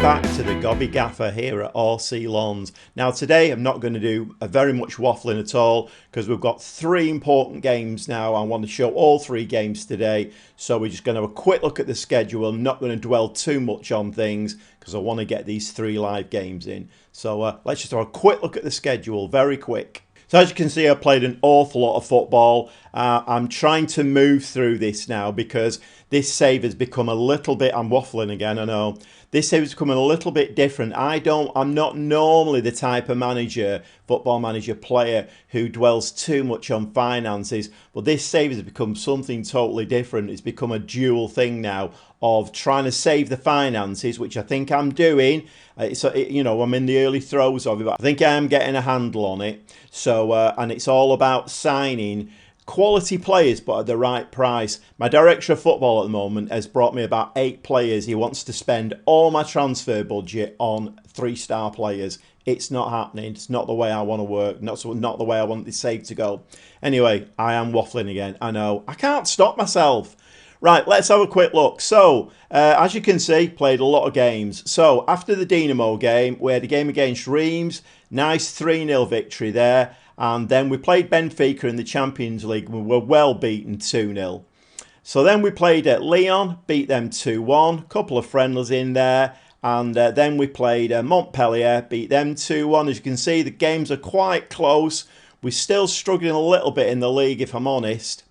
back to the Gobby Gaffer here at RCLENS. Now today I'm not going to do very much waffling at all because we've got three important games now. I want to show all three games today, so we're just going to have a quick look at the schedule. I'm not going to dwell too much on things because I want to get these three live games in. So let's just have a quick look at the schedule, very quick. So as you can see, I played an awful lot of football. I'm trying to move through this now because this save has become a little bit, I'm waffling again, I know. This save has become a little bit different. I'm not normally the type of manager, football manager player who dwells too much on finances, but this save has become something totally different. It's become a dual thing now of trying to save the finances, which I think I'm doing. You know, I'm in the early throes of it, but I think I am getting a handle on it. So, and it's all about signing quality players, but at the right price. My director of football at the moment has brought me about 8 players. He wants to spend all my transfer budget on 3-star players. It's not happening. It's not the way I want to work. Not the way I want this save to go. Anyway, I am waffling again. I know. I can't stop myself. Right, let's have a quick look. So, as you can see, played a lot of games. So, after the Dinamo game, we had a game against Reims. Nice 3-0 victory there. And then we played Benfica in the Champions League. We were well beaten 2-0. So then we played at Lyon, beat them 2-1. Couple of friendlies in there. And then we played Montpellier, beat them 2-1. As you can see, the games are quite close. We're still struggling a little bit in the league, if I'm honest.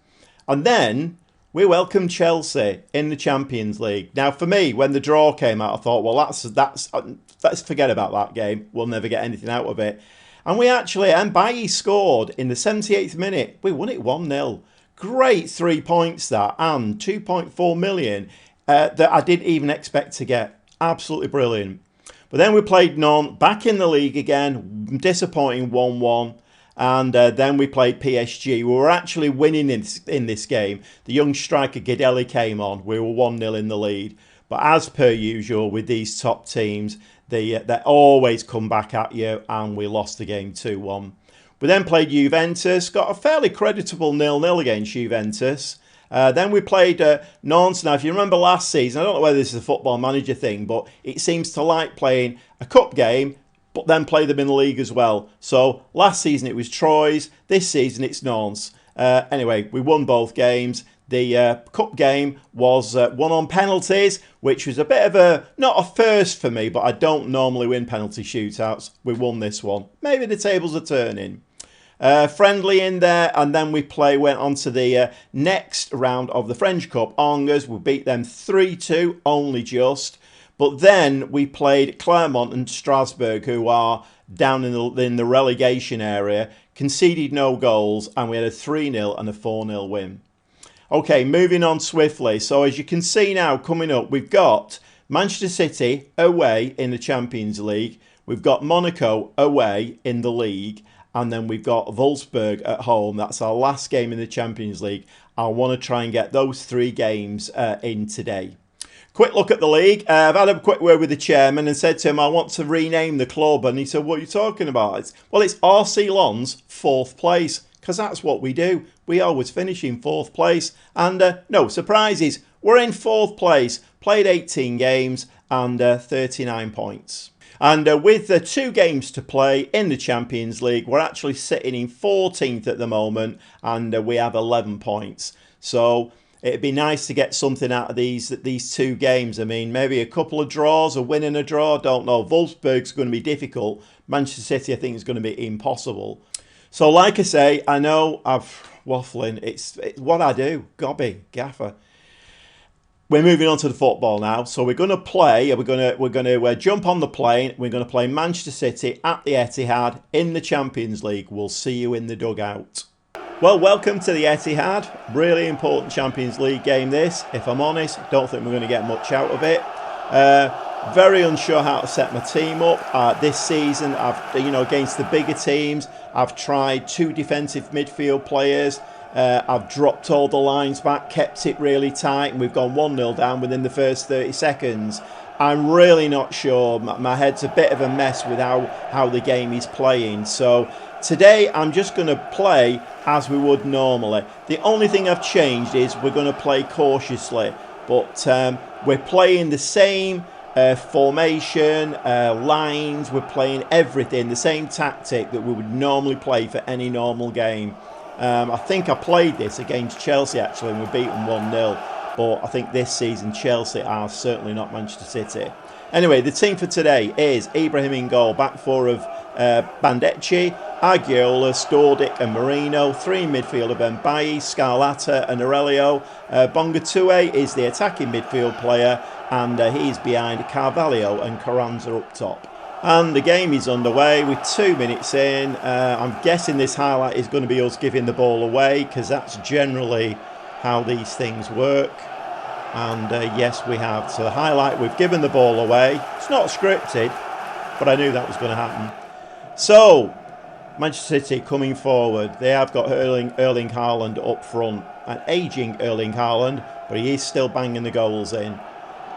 And then we welcomed Chelsea in the Champions League. Now, for me, when the draw came out, I thought, well, let's forget about that game. We'll never get anything out of it. And we actually, and Bailly scored in the 78th minute. We won it 1-0. Great 3 points that, and 2.4 million that I didn't even expect to get. Absolutely brilliant. But then we played Nantes, back in the league again, disappointing 1-1. And then we played PSG. We were actually winning in this game. The young striker Gidelli came on. We were 1-0 in the lead. But as per usual with these top teams, they always come back at you, and we lost the game 2-1. We then played Juventus, got a fairly creditable 0-0 against Juventus. Then we played Nantes. Now, if you remember last season, I don't know whether this is a football manager thing, but it seems to like playing a cup game, but then play them in the league as well. So last season it was Troyes, this season it's Nantes. Anyway, we won both games. The cup game was won on penalties, which was a bit of not a first for me, but I don't normally win penalty shootouts. We won this one. Maybe the tables are turning. Friendly in there, and then we went on to the next round of the French Cup. Angers, we beat them 3-2, only just. But then we played Clermont and Strasbourg, who are down in the relegation area, conceded no goals, and we had a 3-0 and a 4-0 win. Okay, moving on swiftly. So as you can see now, coming up, we've got Manchester City away in the Champions League. We've got Monaco away in the league. And then we've got Wolfsburg at home. That's our last game in the Champions League. I want to try and get those 3 games in today. Quick look at the league. I've had a quick word with the chairman and said to him, I want to rename the club. And he said, what are you talking about? Well, it's RCLENS 4th place. Because that's what we do. We always finish in 4th place. And no surprises. We're in 4th place. Played 18 games and 39 points. And with the 2 games to play in the Champions League, we're actually sitting in 14th at the moment. And we have 11 points. So it'd be nice to get something out of these 2 games. I mean, maybe a couple of draws, a win and a draw. I don't know. Wolfsburg's going to be difficult. Manchester City, I think, is going to be impossible. So, like I say, I know I'm waffling. It's what I do. Gobby, gaffer. We're moving on to the football now. So we're going to play. We're going to jump on the plane. We're going to play Manchester City at the Etihad in the Champions League. We'll see you in the dugout. Well, welcome to the Etihad. Really important Champions League game this. If I'm honest, don't think we're going to get much out of it. Very unsure how to set my team up this season. Against the bigger teams, I've tried 2 defensive midfield players. I've dropped all the lines back, kept it really tight, and we've gone 1-0 down within the first 30 seconds. I'm really not sure. My head's a bit of a mess with how the game is playing. So today I'm just going to play as we would normally. The only thing I've changed is we're going to play cautiously, but we're playing the same formation, lines. We're playing everything, the same tactic that we would normally play for any normal game. I think I played this against Chelsea actually and we beat them 1-0. But I think this season Chelsea are certainly not Manchester City. Anyway, the team for today is Ibrahim in goal, back four of Bandecchi, Aguiola, Stordic and Marino, three in midfield of Mbaye, Scarlata and Aurelio. Bongatue is the attacking midfield player and he's behind Carvalho and Carranza up top. And the game is underway with 2 minutes in. I'm guessing this highlight is going to be us giving the ball away because that's generally how these things work. And yes, we have. So the highlight, we've given the ball away. It's not scripted, but I knew that was going to happen. So Manchester City coming forward. They have got Erling Haaland up front. An ageing Erling Haaland, but he is still banging the goals in.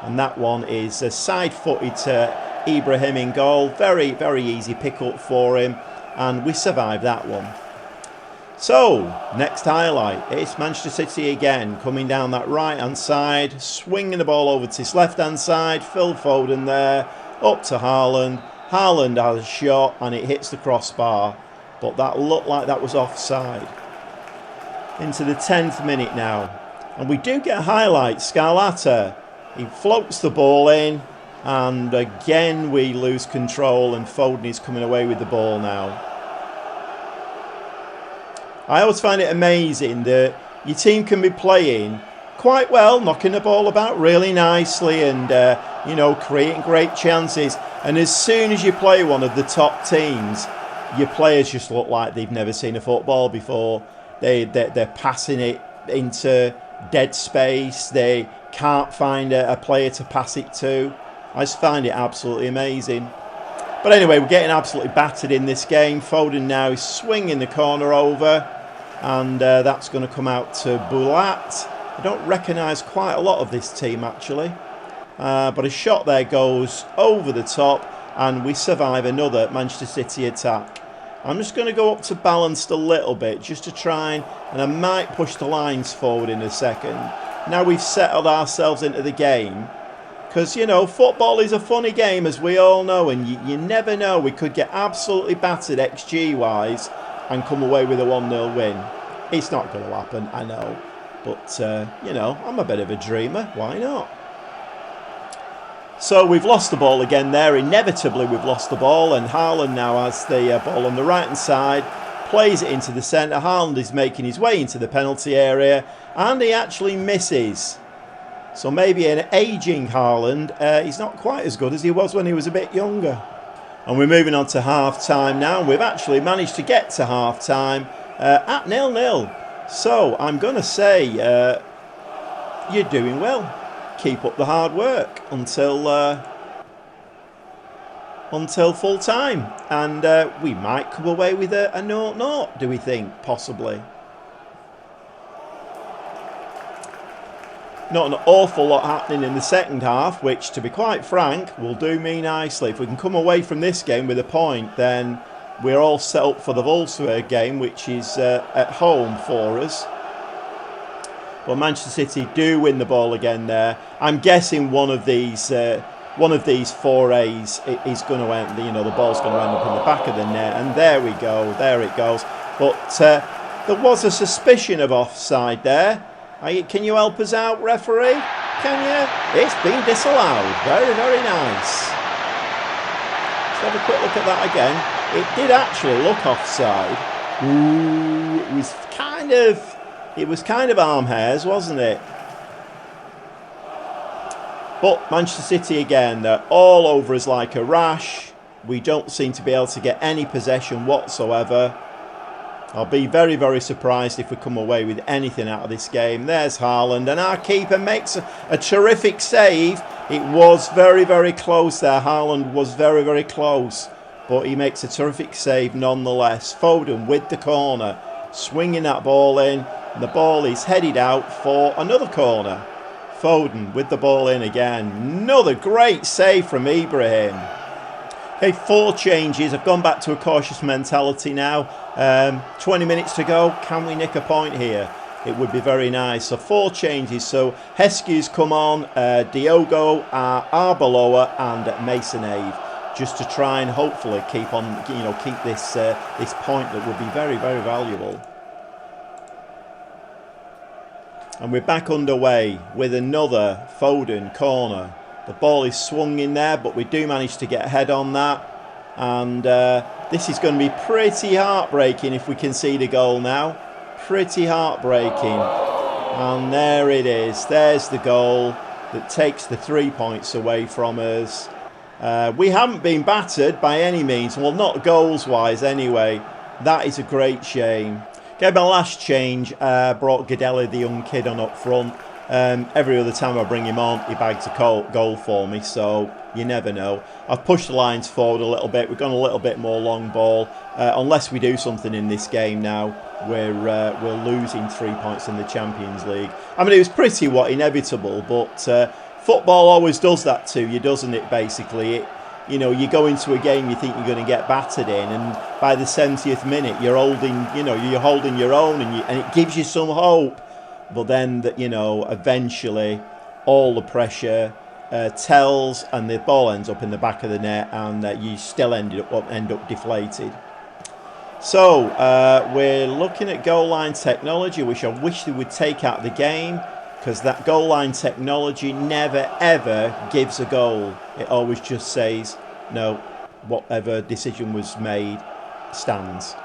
And that one is a side-footed to Ibrahim in goal. Very, very easy pick-up for him. And we survived that one. So, next highlight, it's Manchester City again, coming down that right-hand side, swinging the ball over to his left-hand side, Phil Foden there, up to Haaland. Haaland has a shot and it hits the crossbar, but that looked like that was offside. Into the 10th minute now, and we do get a highlight, Scarlata. He floats the ball in, and again we lose control and Foden is coming away with the ball now. I always find it amazing that your team can be playing quite well, knocking the ball about really nicely and, you know, creating great chances. And as soon as you play one of the top teams, your players just look like they've never seen a football before. They're passing it into dead space. They can't find a player to pass it to. I just find it absolutely amazing. But anyway, we're getting absolutely battered in this game. Foden now is swinging the corner over. And that's going to come out to Boulat. I don't recognise quite a lot of this team actually. But a shot there goes over the top. And we survive another Manchester City attack. I'm just going to go up to balanced a little bit. Just to try and I might push the lines forward in a second. Now we've settled ourselves into the game. Because, you know, football is a funny game, as we all know, and you never know. We could get absolutely battered XG-wise and come away with a 1-0 win. It's not going to happen, I know. But, you know, I'm a bit of a dreamer. Why not? So we've lost the ball again there. Inevitably, we've lost the ball, and Haaland now has the ball on the right-hand side. Plays it into the centre. Haaland is making his way into the penalty area, and he actually misses. So maybe an ageing Haaland, he's not quite as good as he was when he was a bit younger. And we're moving on to half-time now. We've actually managed to get to half-time at 0-0. So I'm going to say you're doing well. Keep up the hard work until full time. And we might come away with a 0-0, do we think, possibly? Not an awful lot happening in the second half, which, to be quite frank, will do me nicely. If we can come away from this game with a point, then we're all set up for the Wolfsburg game, which is at home for us. But Manchester City do win the ball again there. I'm guessing one of these forays is going to end. You know, the ball's going to end up in the back of the net, and there we go. There it goes. But there was a suspicion of offside there. Can you help us out, referee? Can you? It's been disallowed. Very, very nice. Let's have a quick look at that again. It did actually look offside. Ooh, it was kind of arm hairs, wasn't it? But Manchester City again, they're all over us like a rash. We don't seem to be able to get any possession whatsoever. I'll be very, very surprised if we come away with anything out of this game. There's Haaland, and our keeper makes a terrific save. It was very, very close there. Haaland was very, very close, but he makes a terrific save nonetheless. Foden with the corner, swinging that ball in, and the ball is headed out for another corner. Foden with the ball in again. Another great save from Ibrahim. Okay, 4 changes. I've gone back to a cautious mentality now. 20 minutes to go. Can we nick a point here? it would be very nice. So 4 changes. So Heskey's come on, Diogo, Arbeloa and Masonave, just to try and hopefully keep on, keep this this point that would be very, very valuable. And we're back underway with another Foden corner. The ball is swung in there, but we do manage to get ahead on that. And this is going to be pretty heartbreaking if we concede a goal now. Pretty heartbreaking. And there it is. There's the goal that takes the 3 points away from us. We haven't been battered by any means. Well, not goals-wise anyway. That is a great shame. Okay, my last change brought Gadeli, the young kid, on up front. Every other time I bring him on, he bags a goal for me, so you never know. I've pushed the lines forward a little bit. We've gone a little bit more long ball. Unless we do something in this game now, we're losing 3 points in the Champions League. I mean, it was pretty inevitable, but football always does that to you, doesn't it, basically? You go into a game you think you're going to get battered in, and by the 70th minute you're holding your own, and it gives you some hope. But then eventually all the pressure tells, and the ball ends up in the back of the net, and you still end up deflated. So we're looking at goal line technology, which I wish they would take out of the game, because that goal line technology never ever gives a goal. It always just says, no, whatever decision was made stands.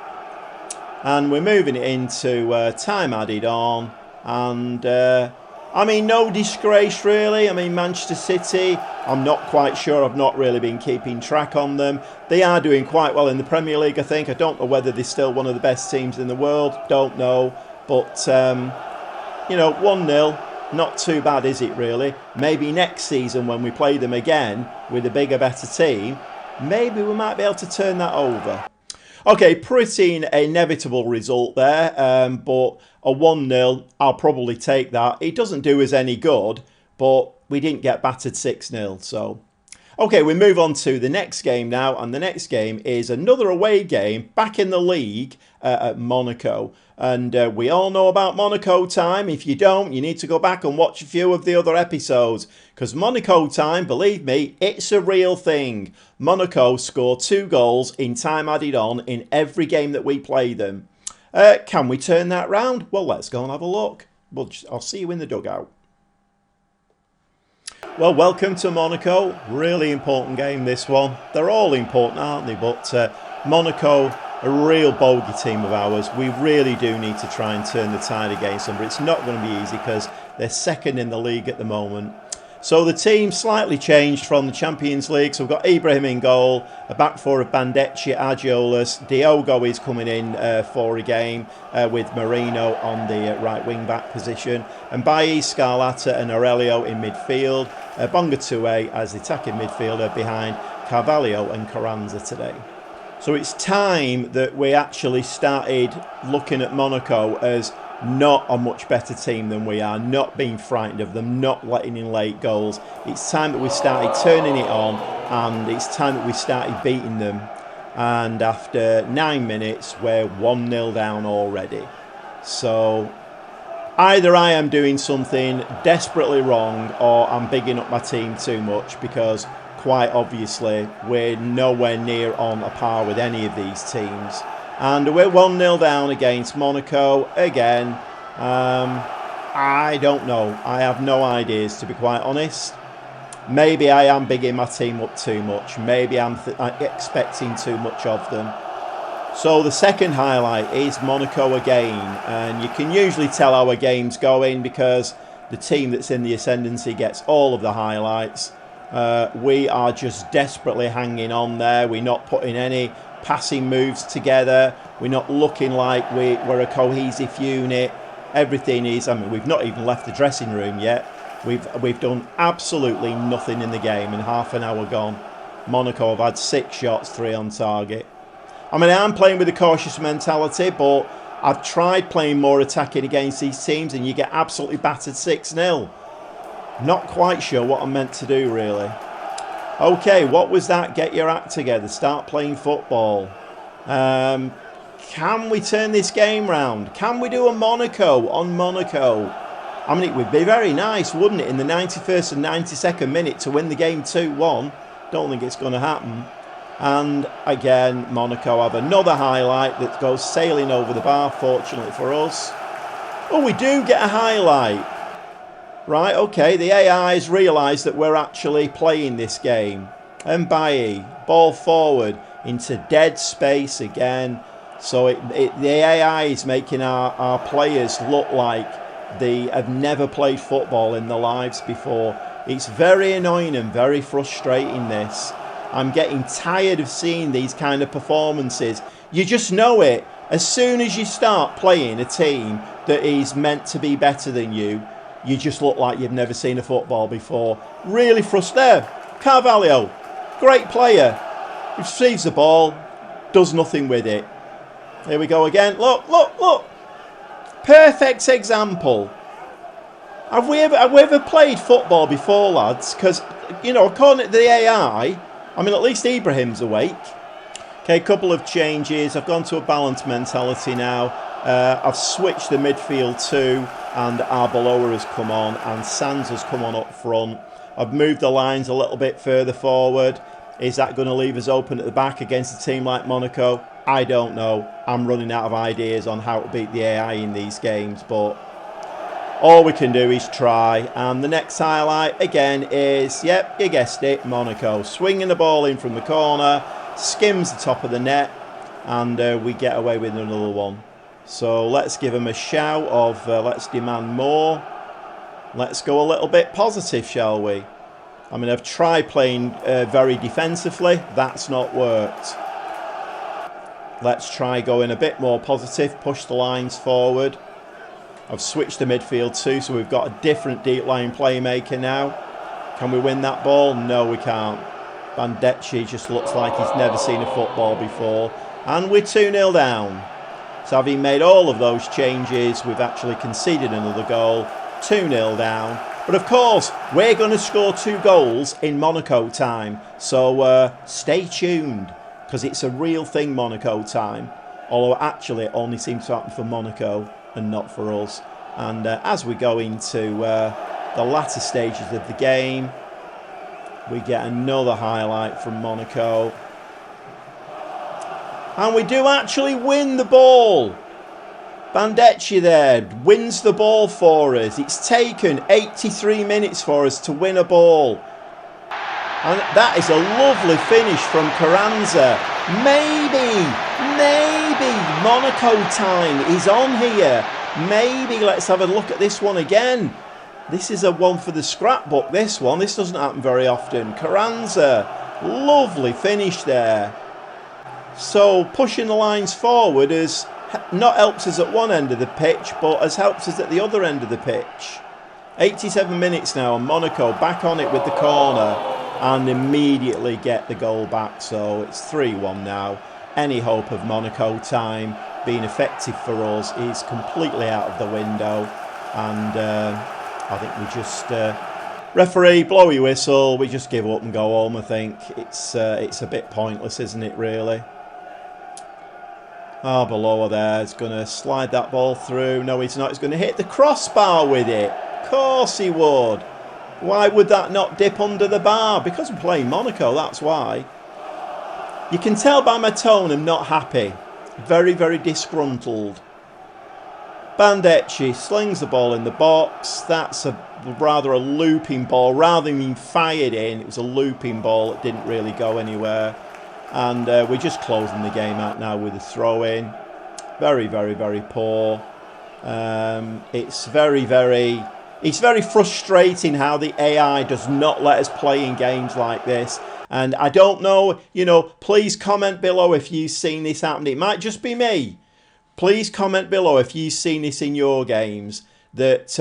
And we're moving it into time added on. And I mean, no disgrace really. I mean, Manchester City, I'm not quite sure. I've not really been keeping track on them. They are doing quite well in the Premier League, I think. I don't know whether they're still one of the best teams in the world. Don't know. But 1-0. Not too bad, is it really? Maybe next season when we play them again with a bigger, better team, maybe we might be able to turn that over. Okay, pretty inevitable result there, but a 1-0, I'll probably take that. It doesn't do us any good, but we didn't get battered 6-0, so... Okay, we move on to the next game now, and the next game is another away game back in the league at Monaco. And we all know about Monaco time. If you don't, you need to go back and watch a few of the other episodes, because Monaco time, believe me, it's a real thing. Monaco score 2 goals in time added on in every game that we play them. Can we turn that round? Well, let's go and have a look. I'll see you in the dugout. Well, welcome to Monaco. Really important game, this one. They're all important, aren't they? But Monaco, a real bogey team of ours. We really do need to try and turn the tide against them. But it's not going to be easy because they're second in the league at the moment. So the team slightly changed from the Champions League. So we've got Ibrahim in goal, a back four of Bandecchi, Agiolas. Diogo is coming in for a game with Marino on the right wing back position. And Bailly, Scarlata and Aurelio in midfield. Bongatue as the attacking midfielder behind Carvalho and Carranza today. So it's time that we actually started looking at Monaco as not a much better team than we are, not being frightened of them, not letting in late goals. It's time that we started turning it on, and it's time that we started beating them. And after 9 minutes, we're 1-0 down already. So either I am doing something desperately wrong, or I'm bigging up my team too much, because quite obviously we're nowhere near on a par with any of these teams. And we're 1-0 down against Monaco again. I don't know. I have no ideas, to be quite honest. Maybe I am bigging my team up too much. Maybe I'm expecting too much of them. So the second highlight is Monaco again. And you can usually tell how a game's going because the team that's in the ascendancy gets all of the highlights. We are just desperately hanging on there. We're not putting any passing moves together. We're not looking like we're a cohesive unit. Everything is, I mean, we've not even left the dressing room yet. We've done absolutely nothing in the game, and half an hour gone. Monaco have had 6 shots, 3 on target. I mean, I'm playing with a cautious mentality, but I've tried playing more attacking against these teams, and you get absolutely battered 6-0. Not quite sure what I'm meant to do, really. Okay, what was that? Get your act together. Start playing football. Can we turn this game round? Can we do a Monaco on Monaco? I mean, it would be very nice, wouldn't it, in the 91st and 92nd minute to win the game 2-1. Don't think it's going to happen. And again, Monaco have another highlight that goes sailing over the bar, fortunately for us. Oh, we do get a highlight. Right, okay, the AI has realised that we're actually playing this game. Mbaye, ball forward into dead space again. So the AI is making our players look like they have never played football in their lives before. It's very annoying and very frustrating, this. I'm getting tired of seeing these kind of performances. You just know it. As soon as you start playing a team that is meant to be better than you, you just look like you've never seen a football before. Really frustrating. Carvalho, great player. Receives the ball, does nothing with it. Here we go again. Look, look, look. Perfect example. Have we ever played football before, lads? Because, you know, according to the AI, I mean, at least Ibrahim's awake. Okay, a couple of changes. I've gone to a balanced mentality now. I've switched the midfield too, and Arbeloa has come on, and Sands has come on up front. I've moved the lines a little bit further forward. Is that going to leave us open at the back against a team like Monaco? I don't know. I'm running out of ideas on how to beat the AI in these games, but all we can do is try. And the next highlight again is, yep, you guessed it, Monaco. Swinging the ball in from the corner, skims the top of the net, and we get away with another one. So let's give them a shout of let's demand more. Let's go a little bit positive, shall we? I mean, I've tried playing very defensively. That's not worked. Let's try going a bit more positive. Push the lines forward. I've switched the midfield too, so we've got a different deep line playmaker now. Can we win that ball? No, we can't. Bandecchi just looks like he's never seen a football before. And we're 2-0 down. So having made all of those changes, we've actually conceded another goal. 2-0 down. But of course, we're going to score 2 goals in Monaco time. So stay tuned, because it's a real thing, Monaco time. Although actually it only seems to happen for Monaco and not for us. And as we go into the latter stages of the game, we get another highlight from Monaco. And we do actually win the ball. Bandecchi there wins the ball for us. It's taken 83 minutes for us to win a ball. And that is a lovely finish from Carranza. Maybe Monaco time is on here. Maybe let's have a look at this one again. This is a one for the scrapbook, this one. This doesn't happen very often. Carranza, lovely finish there. So pushing the lines forward has not helped us at one end of the pitch, but has helped us at the other end of the pitch. 87 minutes now, and Monaco back on it with the corner and immediately get the goal back. So it's 3-1 now. Any hope of Monaco time being effective for us is completely out of the window. And I think we just referee, blow your whistle. We just give up and go home. I think it's a bit pointless, isn't it? Really. Arbeloa there is going to slide that ball through. No, he's not. He's going to hit the crossbar with it. Of course he would. Why would that not dip under the bar? Because we're playing Monaco, that's why. You can tell by my tone I'm not happy. Very, very disgruntled. Bandecchi slings the ball in the box. That's rather a looping ball. Rather than being fired in, it was a looping ball. It didn't really go anywhere. And we're just closing the game out now with a throw-in. Very, very, very poor. It's very frustrating how the AI does not let us play in games like this. And I don't know, please comment below if you've seen this happen. It might just be me. Please comment below if you've seen this in your games. That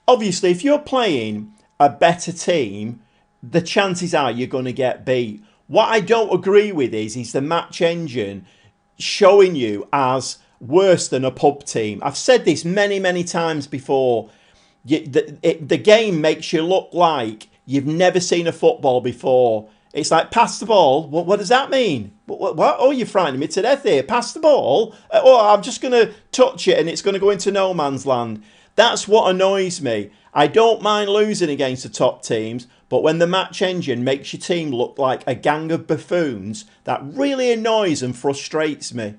obviously, if you're playing a better team, the chances are you're going to get beat. What I don't agree with is the match engine showing you as worse than a pub team. I've said this many, many times before. The game makes you look like you've never seen a football before. It's like, pass the ball. What does that mean? What? Oh, you're frightening me to death here. Pass the ball. Oh, I'm just going to touch it and it's going to go into no man's land. That's what annoys me. I don't mind losing against the top teams, but when the match engine makes your team look like a gang of buffoons, that really annoys and frustrates me.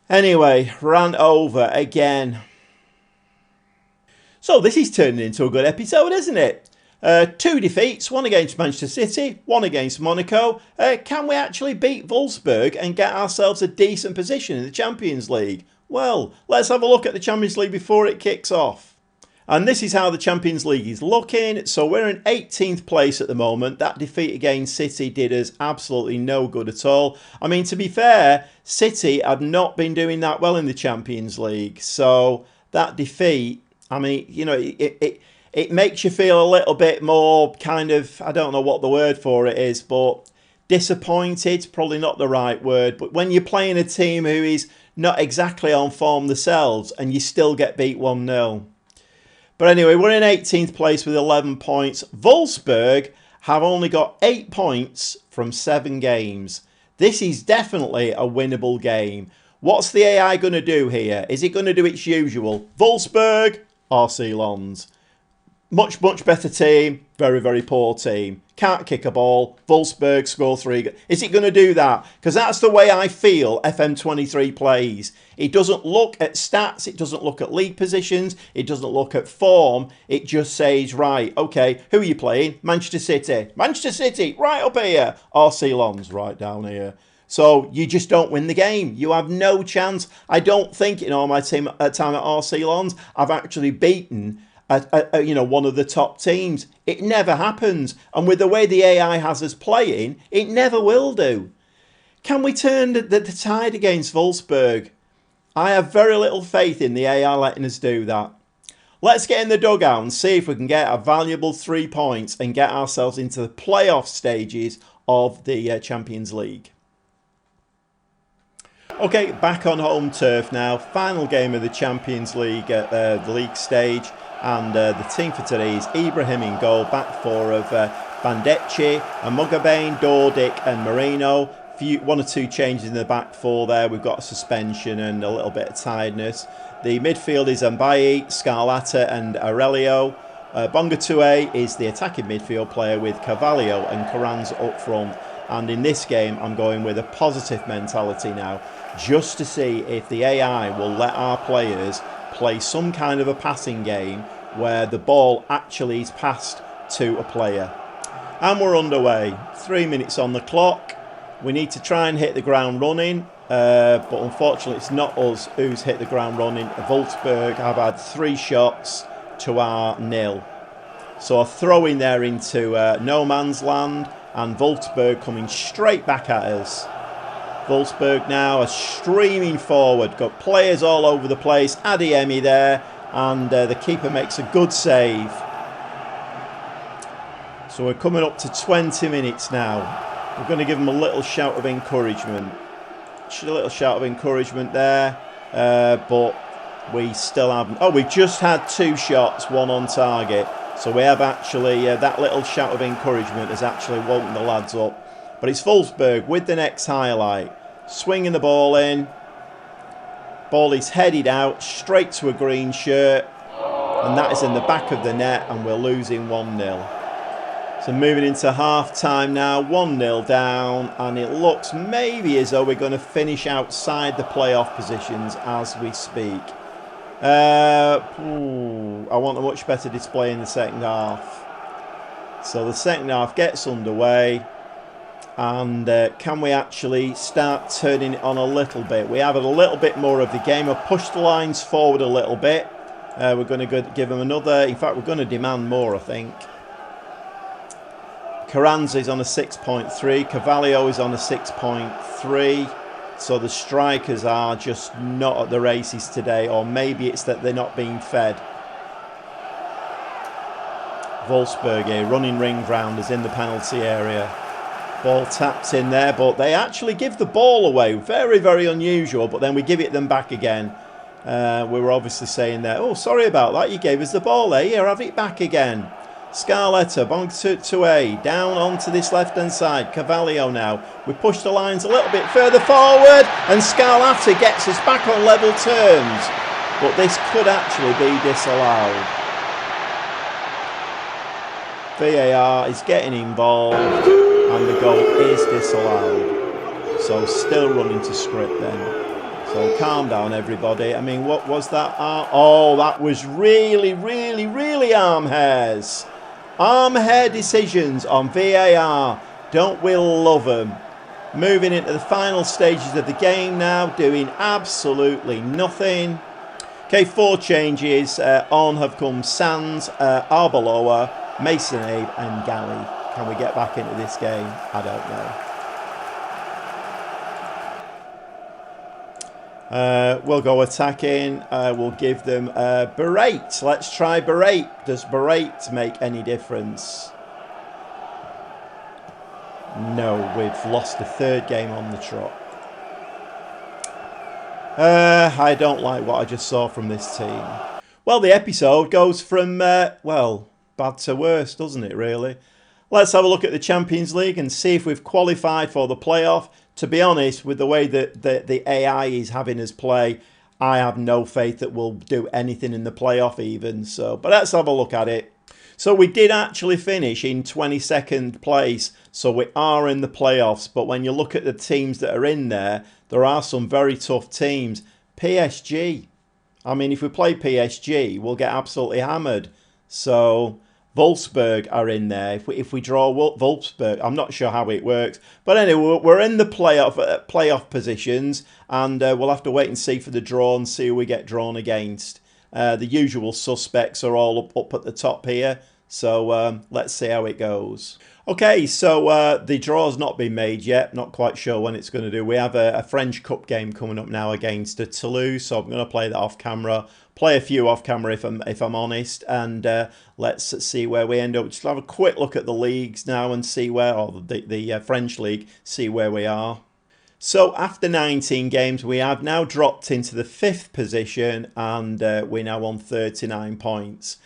Anyway, rant over again. So this is turning into a good episode, isn't it? 2 defeats, one against Manchester City, one against Monaco. Can we actually beat Wolfsburg and get ourselves a decent position in the Champions League? Well, let's have a look at the Champions League before it kicks off. And this is how the Champions League is looking. So we're in 18th place at the moment. That defeat against City did us absolutely no good at all. I mean, to be fair, City have not been doing that well in the Champions League. So that defeat, I mean, you know, it makes you feel a little bit more kind of, I don't know what the word for it is, but disappointed, probably not the right word. But when you're playing a team who is not exactly on form themselves and you still get beat 1-0. But anyway, we're in 18th place with 11 points. Wolfsburg have only got 8 points from 7 games. This is definitely a winnable game. What's the AI going to do here? Is it going to do its usual? Wolfsburg, RCLENS. Much better team. Very, very poor team. Can't kick a ball. Wolfsburg score 3. Is it going to do that? Because that's the way I feel FM23 plays. It doesn't look at stats. It doesn't look at league positions. It doesn't look at form. It just says, right, okay, who are you playing? Manchester City. Manchester City, right up here. RCLENS, right down here. So you just don't win the game. You have no chance. I don't think in all my time at RCLENS I've actually beaten one of the top teams. It never happens. And with the way the AI has us playing, it never will do. Can we turn the tide against Wolfsburg? I have very little faith in the AI letting us do that. Let's get in the dugout and see if we can get a valuable 3 points and get ourselves into the playoff stages of the Champions League. Okay, back on home turf now. Final game of the Champions League at the league stage. And the team for today is Ibrahim in goal, back four of Bandecci, Mugabane, Dordic and Marino. 1 or 2 changes in the back four there. We've got a suspension and a little bit of tiredness. The midfield is Mbaye, Scarlata and Aurelio. Bongatue is the attacking midfield player with Carvalho and Carranza up front. And in this game, I'm going with a positive mentality now, just to see if the AI will let our players play some kind of a passing game where the ball actually is passed to a player. And we're underway. 3 minutes on the clock. We need to try and hit the ground running, but unfortunately it's not us who's hit the ground running. Wolfsburg have had 3 shots to our 0. So a throw in there into no man's land, and Wolfsburg coming straight back at us. Wolfsburg now are streaming forward. Got players all over the place. Adeyemi there. And the keeper makes a good save. So we're coming up to 20 minutes now. We're going to give them a little shout of encouragement. A little shout of encouragement there. But we still haven't. Oh, we've just had 2 shots, 1 on target. So we have actually, that little shout of encouragement has actually woken the lads up. But it's Wolfsburg with the next highlight. Swinging the ball in. Ball is headed out straight to a green shirt. And that is in the back of the net, and we're losing 1-0. So moving into half time now, 1-0 down. And it looks maybe as though we're going to finish outside the playoff positions as we speak. I want a much better display in the second half. So the second half gets underway. And can we actually start turning it on a little bit? We have a little bit more of the game. I've pushed the lines forward a little bit. We're going to give them another. In fact, we're going to demand more, I think. Carranza is on a 6.3. Carvalho is on a 6.3. So the strikers are just not at the races today. Or maybe it's that they're not being fed. Wolfsburg here, running ring round is in the penalty area. Ball tapped in there, but they actually give the ball away. Very, very unusual, but then we give it them back again. We were obviously saying there, oh, sorry about that. You gave us the ball there. Here, have it back again. Scarletta, Bonk down onto this left-hand side. Cavallio now. We push the lines a little bit further forward, and Scarletta gets us back on level terms. But this could actually be disallowed. VAR is getting involved, and the goal is disallowed. So still running to script then. So calm down, everybody. I mean, what was that? Oh, that was really, really, really arm hairs. Arm hair decisions on VAR. Don't we love them? Moving into the final stages of the game now, doing absolutely nothing. Okay, 4 changes. On have come Sands, Arbeloa, Mason Abe and Galley. Can we get back into this game? I don't know. We'll go attacking. We'll give them Berate. Let's try Berate. Does Berate make any difference? No, we've lost the 3rd game on the trot. I don't like what I just saw from this team. Well, the episode goes from, well, bad to worse, doesn't it, really? Let's have a look at the Champions League and see if we've qualified for the playoff. To be honest, with the way that the AI is having us play, I have no faith that we'll do anything in the playoff even. So, but let's have a look at it. So we did actually finish in 22nd place. So we are in the playoffs. But when you look at the teams that are in there, there are some very tough teams. PSG. I mean, if we play PSG, we'll get absolutely hammered. So Wolfsburg are in there. If we draw Wolfsburg, I'm not sure how it works. But anyway, we're in the playoff positions, and we'll have to wait and see for the draw and see who we get drawn against. The usual suspects are all up at the top here. So let's see how it goes. Okay, so the draw's not been made yet. Not quite sure when it's going to do. We have a French Cup game coming up now against Toulouse, so I'm going to play that off camera. Play a few off camera if I'm honest, and let's see where we end up. Just have a quick look at the leagues now and see where, or the French league, see where we are. So after 19 games, we have now dropped into the 5th position, and we're now on 39 points.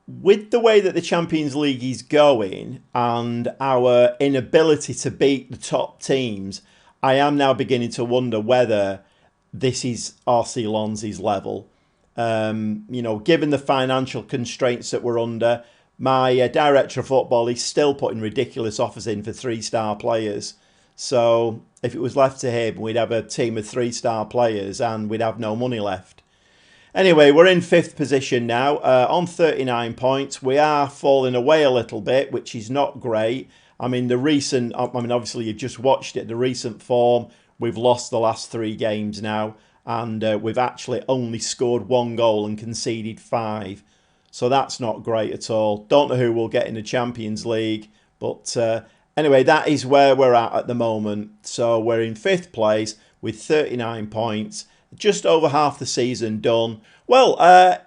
With the way that the Champions League is going and our inability to beat the top teams, I am now beginning to wonder whether this is RCLENS' level. You know, given the financial constraints that we're under, my director of football is still putting ridiculous offers in for 3-star players. So if it was left to him, we'd have a team of 3-star players and we'd have no money left. Anyway, we're in 5th position now, on 39 points. We are falling away a little bit, which is not great. I mean, obviously you've just watched it, the recent form. We've lost the last 3 games now, and we've actually only scored 1 goal and conceded 5. So that's not great at all. Don't know who we'll get in the Champions League, but anyway, that is where we're at the moment. So we're in 5th place with 39 points. Just over half the season done. Well,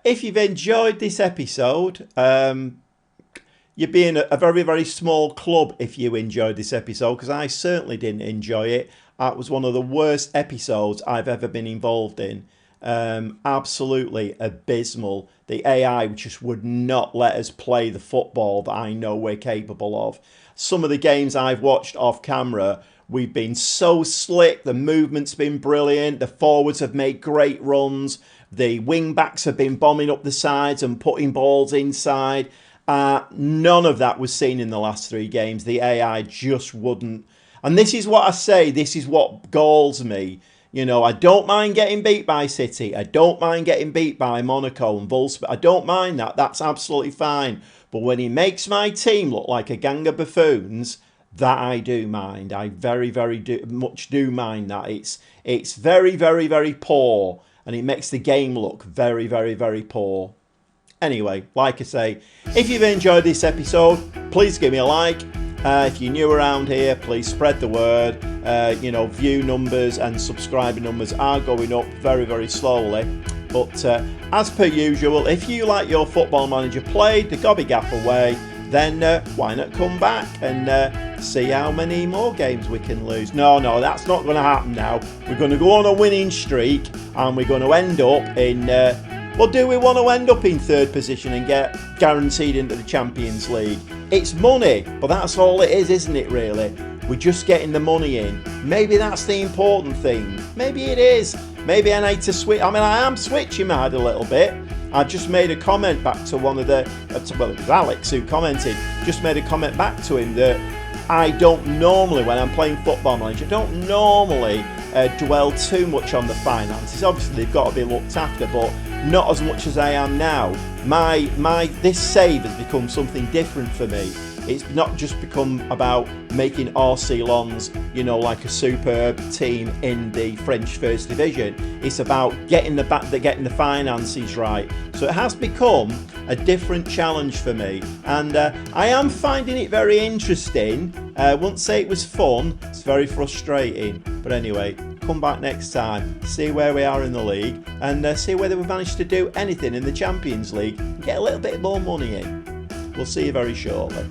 if you've enjoyed this episode, you're being a very, very small club if you enjoyed this episode, because I certainly didn't enjoy it. It was one of the worst episodes I've ever been involved in. Absolutely abysmal. The AI just would not let us play the football that I know we're capable of. Some of the games I've watched off camera, we've been so slick. The movement's been brilliant. The forwards have made great runs. The wing backs have been bombing up the sides and putting balls inside. None of that was seen in the last 3 games. The AI just wouldn't. And this is what I say. This is what galls me. You know, I don't mind getting beat by City. I don't mind getting beat by Monaco and Wolfsburg. I don't mind that. That's absolutely fine. But when he makes my team look like a gang of buffoons, that I do mind. I very, very much do mind that. It's very, very, very poor. And it makes the game look very, very, very poor. Anyway, like I say, if you've enjoyed this episode, please give me a like. If you're new around here, please spread the word. You know, view numbers and subscriber numbers are going up very, very slowly. But as per usual, if you like your Football Manager played the Gobby-Gapper way, then why not come back and see how many more games we can lose. No, that's not going to happen now. We're going to go on a winning streak and we're going to end up in Well, do we want to end up in third position and get guaranteed into the Champions League? It's money, but that's all it is, isn't it, really? We're just getting the money in. Maybe that's the important thing. Maybe it is. Maybe I need to switch. I mean, I am switching my head a little bit. I just made a comment back to one of the, well, it was Alex who commented, just made a comment back to him that I don't normally, when I'm playing Football Manager, don't normally dwell too much on the finances. Obviously, they've got to be looked after, but not as much as I am now. This save has become something different for me. It's not just become about making RCLENS, you know, like a superb team in the French First Division. It's about getting the finances right. So it has become a different challenge for me, and I am finding it very interesting. I wouldn't say it was fun. It's very frustrating. But anyway, come back next time, see where we are in the league, and see whether we've managed to do anything in the Champions League and get a little bit more money in. We'll see you very shortly.